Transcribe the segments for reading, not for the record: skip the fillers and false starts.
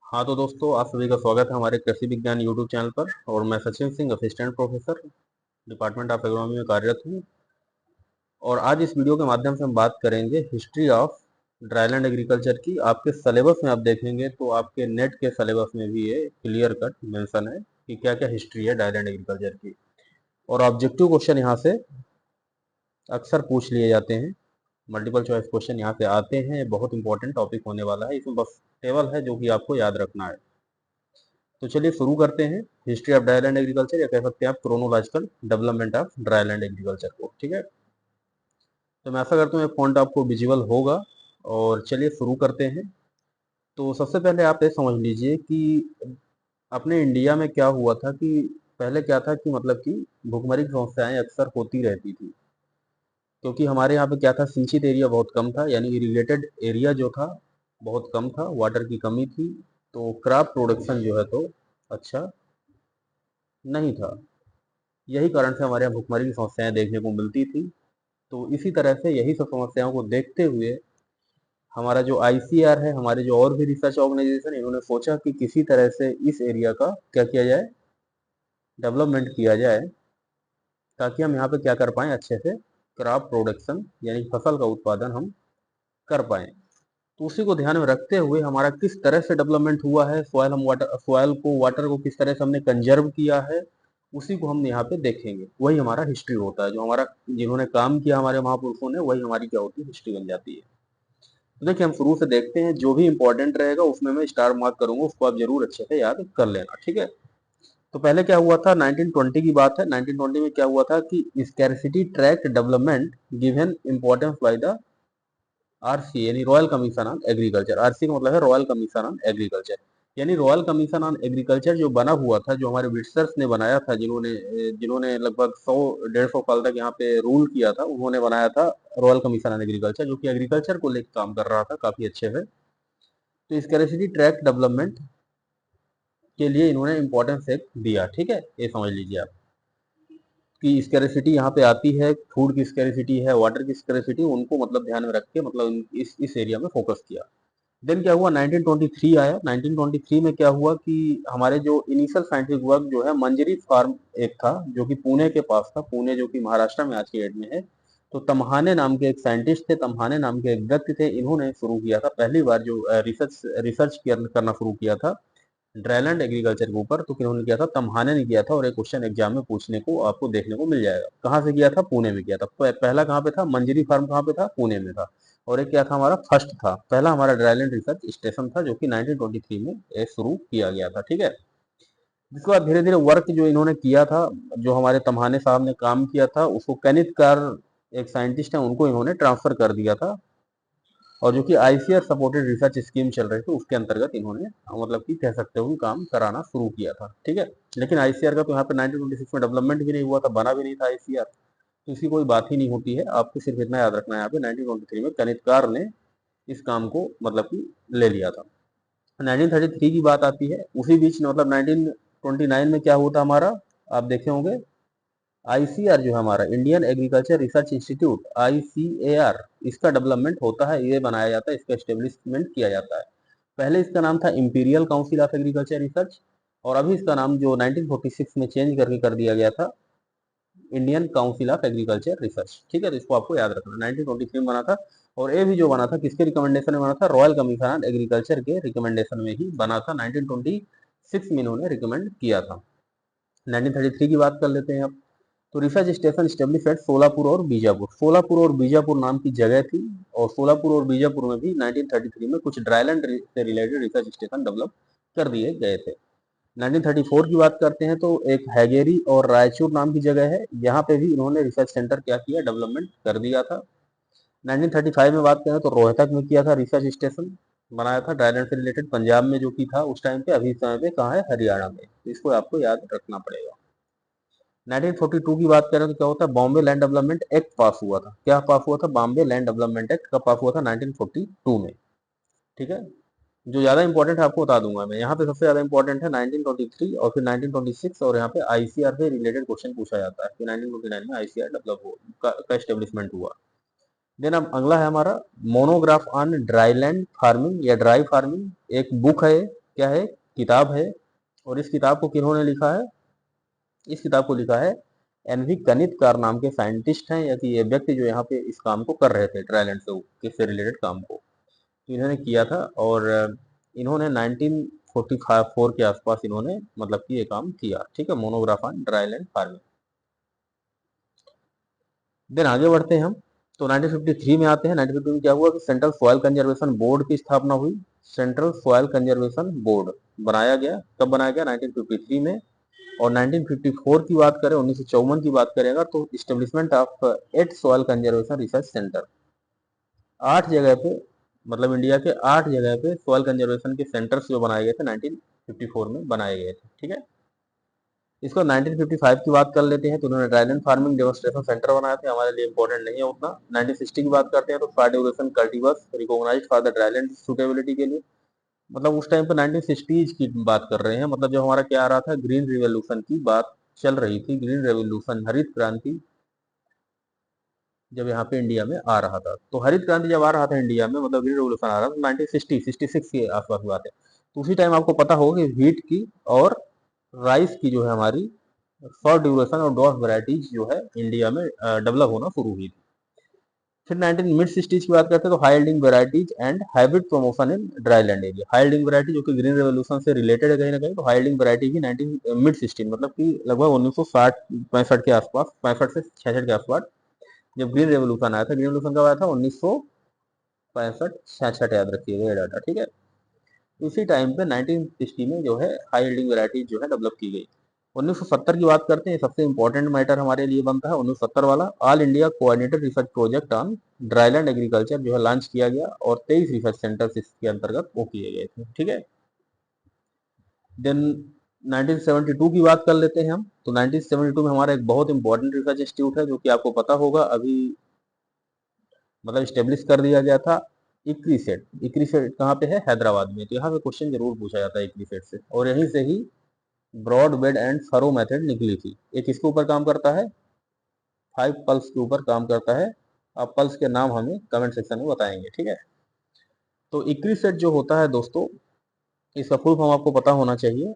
हाँ तो दोस्तों, आप सभी का स्वागत है हमारे कृषि विज्ञान यूट्यूब चैनल पर। और मैं Sachin Singh, assistant professor, department of agronomy में कार्यरत हूँ। और आज इस वीडियो के माध्यम से हम बात करेंगे हिस्ट्री ऑफ ड्राईलैंड एग्रीकल्चर की। आपके सिलेबस में आप देखेंगे तो आपके नेट के सिलेबस में भी ये क्लियर कट मेंशन है कि क्या क्या हिस्ट्री है ड्राईलैंड एग्रीकल्चर की। और ऑब्जेक्टिव क्वेश्चन यहाँ से अक्सर पूछ लिए जाते हैं, मल्टीपल चॉइस क्वेश्चन यहाँ से आते हैं। बहुत इंपॉर्टेंट टॉपिक होने वाला है, इसमें बस टेबल है जो कि आपको याद रखना है। तो चलिए शुरू करते हैं हिस्ट्री ऑफ ड्राईलैंड एग्रीकल्चर, या कह सकते हैं आप chronological development of dryland agriculture को। ठीक है, तो मैं आशा करता हूँ ये फॉन्ट आपको विजिबल होगा। और चलिए शुरू करते हैं। तो सबसे पहले आप ये समझ लीजिए कि अपने इंडिया में क्या हुआ था कि पहले क्या था कि मतलब कि भूखमरी की समस्याएं अक्सर होती रहती थी। क्योंकि हमारे यहाँ पे क्या था, सिंचित एरिया बहुत कम था, यानी इरिगेटेड एरिया जो था बहुत कम था, वाटर की कमी थी। तो क्रॉप प्रोडक्शन जो है तो अच्छा नहीं था। यही कारण से हमारे यहाँ भुखमरी की समस्याएं देखने को मिलती थी। तो इसी तरह से यही सब समस्याओं को देखते हुए हमारा जो आईसीआर है, हमारे जो और भी रिसर्च ऑर्गेनाइजेशन, इन्होंने सोचा कि किसी तरह से इस एरिया का क्या किया जाए, डेवलपमेंट किया जाए, ताकि हम यहाँ पे क्या कर पाएँ, अच्छे से क्रॉप प्रोडक्शन यानी फसल का उत्पादन हम कर पाएँ। तो उसी को ध्यान में रखते हुए हमारा किस तरह से डेवलपमेंट हुआ है, सॉयल को किस तरह से हमने कंजर्व किया है, उसी को हम यहाँ पे देखेंगे। वही हमारा हिस्ट्री होता है, जो हमारा जिन्होंने काम किया हमारे महापुरुषों ने, वही हमारी क्या होती है, हिस्ट्री बन जाती है। तो देखिए हम शुरू से देखते हैं, जो भी इंपॉर्टेंट रहेगा उसमें मैं स्टार मार्क करूंगा, उसको आप जरूर अच्छे से याद कर लेना। ठीक है, तो पहले क्या हुआ था, 1920 की बात है। 1920 में क्या हुआ था कि scarcity tract development given importance by the RC यानी royal commission on agriculture. RC का मतलब है रॉयल कमीशन ऑन एग्रीकल्चर, यानी रॉयल कमीशन ऑन एग्रीकल्चर जो बना हुआ था, जो हमारे ब्रिटिशर्स ने बनाया था, जिन्होंने जिन्होंने लगभग 100-150 साल तक यहाँ पे रूल किया था, उन्होंने बनाया था रॉयल कमीशन ऑन एग्रीकल्चर, जो कि एग्रीकल्चर को लेकर काम कर रहा था काफी अच्छे से। तो स्कैरसिटी ट्रैक्ट डेवलपमेंट के लिए इन्होंने इंपॉर्टेंस एक दिया। ठीक है, ये समझ लीजिए आप कि स्कैरसिटी यहाँ पे आती है, फूड की स्कैरसिटी है, वाटर की स्कैरसिटी, उनको मतलब ध्यान में रख के मतलब इस एरिया में फोकस किया। देन क्या हुआ, 1923 आया। 1923 में क्या हुआ कि हमारे जो इनिशियल साइंटिफिक वर्क जो है, मंजरी फार्म एक था जो कि पुणे के पास था, पुणे जो कि महाराष्ट्र में आज की डेट में है। तो तम्हाने नाम के एक साइंटिस्ट थे, तम्हाने नाम के एक व्यक्ति थे, इन्होंने शुरू किया था पहली बार जो रिसर्च करना शुरू किया था ड्राईलैंड एग्रीकल्चर के ऊपर। तो किन्होंने किया था, तम्हाने ने किया था। और एक क्वेश्चन एग्जाम में पूछने को आपको देखने को मिल जाएगा, कहाँ से किया था, पुणे में किया था। पहला कहाँ पे था, मंजरी फार्म कहाँ पे था, पुणे में था। और एक क्या था, हमारा फर्स्ट था, पहला हमारा ड्राईलैंड रिसर्च स्टेशन था, जो कि 1923 में शुरू किया गया था। ठीक है, जिसके बाद धीरे धीरे वर्क जो इन्होंने किया था, जो हमारे तम्हाने साहब ने काम किया था, उसको केनिथ कार एक साइंटिस्ट है, उनको इन्होंने ट्रांसफर कर दिया था। और जो कि आईसीआर सपोर्टेड रिसर्च स्कीम चल रही थी, उसके अंतर्गत इन्होंने मतलब कि कह सकते हो कि काम कराना शुरू किया था। ठीक है, लेकिन आईसीआर का तो यहाँ पे 1926 में डेवलपमेंट भी नहीं हुआ था, बना भी नहीं था आईसीआर, तो इसकी कोई बात ही नहीं होती है। आपको सिर्फ इतना याद रखना है, यहाँ पे 1923 में कनितकार ने इस काम को मतलब कि ले लिया था। 1933 की बात आती है, उसी बीच मतलब 1929 में क्या हुआ था हमारा, आप देखे होंगे, आईसीआर जो है हमारा Indian agriculture research institute, ICAR, इसका डेवलपमेंट होता है, ये बनाया जाता है, इसका एस्टेब्लिशमेंट किया जाता है। पहले इसका नाम था imperial council of agriculture research, और अभी इसका नाम जो 1946 में चेंज करके कर दिया गया था, Indian council of agriculture research. ठीक है, तो इसको आपको याद रखना, 1923 में बना था। और ये भी जो बना था, किसके रिकमेंडेशन में बना था, रॉयल कमीशन ऑन एग्रीकल्चर के रिकमेंडेशन में ही बना था। 1926 में इन्होंने रिकमेंड किया था। 1933 की बात कर लेते हैं अब। तो research station establish at Solapur और बीजापुर। सोलापुर और बीजापुर नाम की जगह थी, और सोलापुर और बीजापुर में भी 1933 में कुछ ड्राईलैंड से रिलेटेड रिसर्च स्टेशन डेवलप कर दिए गए थे। 1934 की बात करते हैं तो एक हैगेरी और रायचूर नाम की जगह है, यहाँ पे भी इन्होंने रिसर्च सेंटर क्या किया, डेवलपमेंट कर दिया था। 1935 में बात करें तो रोहतक में किया था रिसर्च स्टेशन, बनाया था ड्राईलैंड से रिलेटेड, पंजाब में जो कि था उस टाइम पे, अभी इस समय पे कहाँ है, हरियाणा में। तो इसको आपको याद रखना पड़ेगा। 1942 की बात करें तो क्या होता है, बॉम्बे लैंड डेवलपमेंट एक्ट पास हुआ था। क्या पास हुआ था, बॉम्बे लैंड डेवलपमेंट एक्ट का पास हुआ था 1942 में। ठीक है, जो ज्यादा इंपॉर्टेंट है आपको बता दूंगा मैं, यहाँ पे सबसे ज्यादा इंपॉर्टेंट है 1923 और फिर 1926, और यहाँ पे आईसीआर से रिलेटेड क्वेश्चन पूछा जाता है कि 1929 में आईसीआर डेवलप हो का एस्टेब्लिशमेंट हुआ। देन अब अगला है हमारा मोनोग्राफ ऑन ड्राईलैंड फार्मिंग या ड्राई फार्मिंग, एक बुक है, क्या है, किताब है। और इस किताब को किन्होंने लिखा है, इस किताब को लिखा है एनवी कनितकार नाम के साइंटिस्ट हैं, या कि ये व्यक्ति जो यहाँ पे इस काम को कर रहे थे, ट्रायल एंड से रिलेटेड काम को, तो इन्होंने किया था। और इन्होंने 1944 के आसपास इन्होंने मतलब कि ये काम किया, ठीक है, monograph on dry land farming. Then आगे बढ़ते हैं हम, तो 1953 में आते हैं। 1953 में क्या हुआ कि सेंट्रल सॉइल कंजर्वेशन बोर्ड की स्थापना हुई। सेंट्रल सॉइल कंजर्वेशन बोर्ड बनाया गया, कब बनाया गया, 1953 में। और 1954 की बात करें, 1954 की बात करेगा, तो establishment of 8 soil conservation research centre, 8 जगह पे, मतलब इंडिया के 8 जगह पे सॉइल कंजर्वेशन के सेंटर्स जो बनाए गए थे 1954 में बनाए गए थे, ठीक है। इसको 1955 की बात कर लेते हैं, तो उन्होंने ड्राईलैंड फार्मिंग डेमोन्स्ट्रेशन सेंटर बनाए थे, हमारे लिए इंपॉर्टेंट नहीं है उतना। 1960 की बात करते हैं, तो far duration cultivars recognised for the dryland suitability के लिए, मतलब उस टाइम पर 1960s की बात कर रहे हैं, मतलब जब हमारा क्या आ रहा था, ग्रीन रिवोल्यूशन की बात चल रही थी, ग्रीन रेवोल्यूशन, हरित क्रांति जब यहाँ पे इंडिया में आ रहा था। तो हरित क्रांति जब आ रहा था इंडिया में, मतलब ग्रीन रेवोल्यूशन आ रहा था, 1966 के आसपास की बात है। तो उसी टाइम आपको पता होगा कि व्हीट की और राइस की जो है हमारी शॉर्ट ड्यूरेशन और डॉर्फ वैरायटीज जो है इंडिया में डेवलप होना शुरू हुई थी। फिर 19 मिड 60s की बात करते हैं, तो high yielding varieties and hybrid promotion in dry land area. High yielding variety जो कि ग्रीन रेवोल्यूशन से रिलेटेड है कहीं ना कहीं, तो हाई यील्डिंग वैरायटी भी 19 मिड 16 मतलब कि लगभग 1960-65 के आसपास, 65 से 66 के आसपास, जब ग्रीन रेवोल्यूशन आया था। ग्रीन रेवोल्यूशन कब आया था, 1965-66, याद रखिएगा ये डाटा, ठीक है। उसी टाइम पे 1960 में जो है हाई यील्डिंग वैरायटीज जो है डेवलप की गई। 1970 की बात करते हैं, सबसे इंपॉर्टेंट मैटर हमारे लिए बनता है 1970 वाला, all India coordinated research project on dryland agriculture जो है लॉन्च किया गया, और 23 रिसर्च सेंटर्स इसके अंतर्गत वो किए गए थे, ठीक है। देन 1972 की बात कर लेते हैं हम, तो 1972 में हमारा एक बहुत इंपॉर्टेंट रिसर्च इंस्टीट्यूट है, जो कि आपको पता होगा अभी मतलब स्टेब्लिश कर दिया गया था, इक्रीसेट। इक्रीसेट कहाँ पे है, हैदराबाद में। तो यहाँ पे क्वेश्चन जरूर पूछा जाता है इक्रीसेट से, और यहीं से ही broad bed and furrow method निकली थी। ये किसके ऊपर काम करता है, 5 पल्स के ऊपर काम करता है। आप पल्स के नाम हमें कमेंट सेक्शन में बताएंगे, ठीक है। तो इक्रीसेट जो होता है दोस्तों, इसका फुल फॉर्म आपको पता होना चाहिए,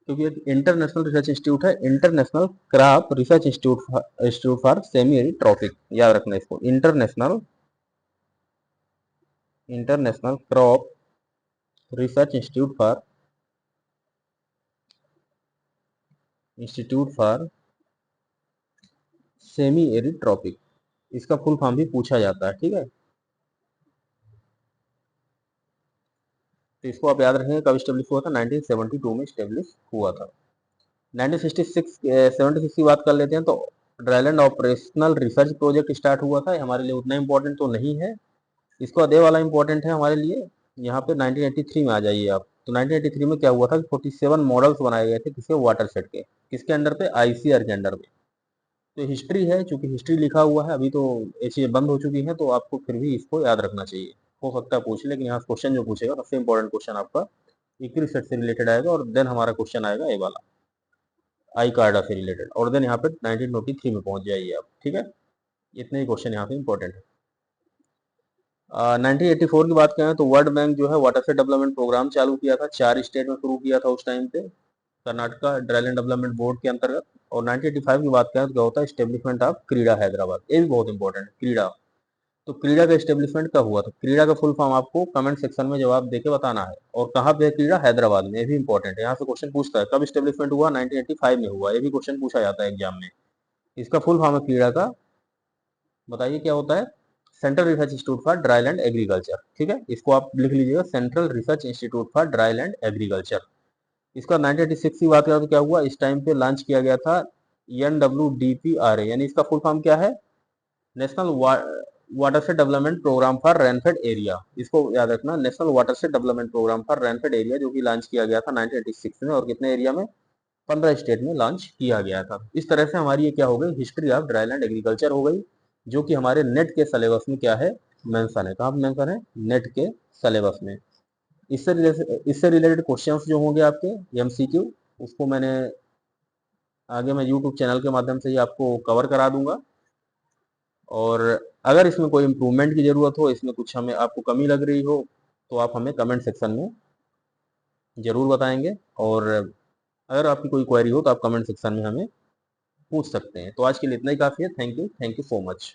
क्योंकि एक इंटरनेशनल रिसर्च इंस्टीट्यूट है, international crop research institute for semi arid tropic, याद रखना इसको, international international crop research institute for semi arid tropic, इसका फुल फॉर्म भी पूछा जाता है, ठीक है। तो इसको आप याद रखेंगे, कब स्टेब्लिश हुआ था, 1972 में स्टेब्लिश हुआ था। 1966 76 की बात कर लेते हैं, तो dryland operational research project start हुआ था। हमारे लिए उतना इंपॉर्टेंट तो नहीं है, इसको अदे वाला इंपॉर्टेंट है हमारे लिए। यहाँ पे 1983 में आ जाइए आप, तो 1983 में क्या हुआ था कि 47 मॉडल्स बनाए गए थे, किसके, वाटरशेड के, किसके अंडर पे, आईसीआर के अंडर में। तो हिस्ट्री है, चूंकि हिस्ट्री लिखा हुआ है, अभी तो ये चीजें बंद हो चुकी हैं, तो आपको फिर भी इसको याद रखना चाहिए। हो सकता है पूछ, लेकिन यहाँ क्वेश्चन जो पूछेगा सबसे इंपॉर्टेंट क्वेश्चन आपका इक्री सेट से रिलेटेड आएगा, और देन हमारा क्वेश्चन आएगा ये वाला, आई कार्डा से रिलेटेड, और देन यहाँ पे 1923 में पहुंच जाइए आप, ठीक है। इतने ही क्वेश्चन यहाँ पे इंपॉर्टेंट है। 1984 की बात करें, तो वर्ल्ड बैंक जो है वाटरशेड डेवलपमेंट प्रोग्राम चालू किया था, 4 स्टेट में शुरू किया था उस टाइम पे, कर्नाटका ड्राईलैंड डेवलपमेंट बोर्ड के अंतर्गत। और 1985 की बात करें तो क्या होता है, स्टेब्लिशमेंट ऑफ क्रीडा हैदराबाद, ये भी बहुत इंपॉर्टेंट है, क्रीडा। तो क्रीडा का स्टेब्लिशमेंट कब हुआ था, क्रीडा का फुल फॉर्म आपको कमेंट सेक्शन में जवाब देके बताना है, और कहाँ पे है क्रीडा, हैदराबाद में, ये भी इंपॉर्टेंट है। यहाँ से क्वेश्चन पूछता है कब स्टेब्लिशमेंट हुआ, 1985 में हुआ, ये भी क्वेश्चन पूछा जाता है एग्जाम में। इसका फुल फॉर्म है क्रीडा का, बताइए क्या होता है, central research institute for dryland agriculture, ठीक है। इसको आप लिख लीजिएगा, central research institute for dryland agriculture. इसका 1986 की बात करें तो क्या हुआ, इस टाइम पे लॉन्च किया गया था NWDPRA, यानी इसका फुल फॉर्म क्या है, national watershed development programme for rainfed area. इसको याद रखना, national watershed development programme for rainfed area, जो कि लॉन्च किया गया था 1986 में, और कितने एरिया में, 15 स्टेट में लॉन्च किया गया था। इस तरह से हमारी ये क्या हो गई, हिस्ट्री ऑफ ड्राईलैंड एग्रीकल्चर हो गई, जो कि हमारे नेट के सिलेबस में क्या है, मेंशन है। कहाँ पे मेंशन है, नेट के सिलेबस में। इससे रिलेटेड क्वेश्चंस जो होंगे आपके MCQ, उसको मैंने आगे मैं यूट्यूब चैनल के माध्यम से ही आपको कवर करा दूंगा। और अगर इसमें कोई इम्प्रूवमेंट की ज़रूरत हो, इसमें कुछ हमें आपको कमी लग रही हो, तो आप हमें कमेंट सेक्शन में ज़रूर बताएंगे। और अगर आपकी कोई क्वेरी हो तो आप कमेंट सेक्शन में हमें पूछ सकते हैं। तो आज के लिए इतना ही काफ़ी है। Thank you so much.